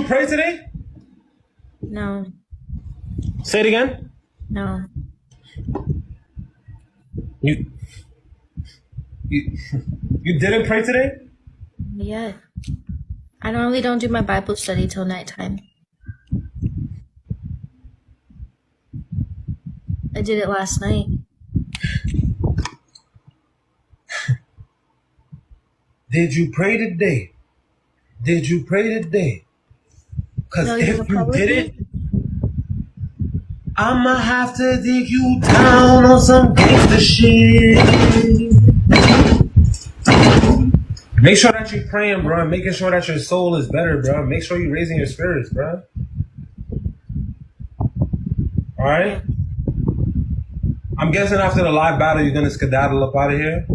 pray today? No. Say it again. No. You you didn't pray today? Yet. I normally don't do my Bible study till nighttime. I did it last night. Did you pray today? Did you pray today? Because No, you have a if you problem with didn't, I'ma have to dig you down on some gangster shit. Make sure that you're praying, bro. Making sure that your soul is better, bro. Make sure you're raising your spirits, bro. All right? I'm guessing after the live battle, you're going to skedaddle up out of here.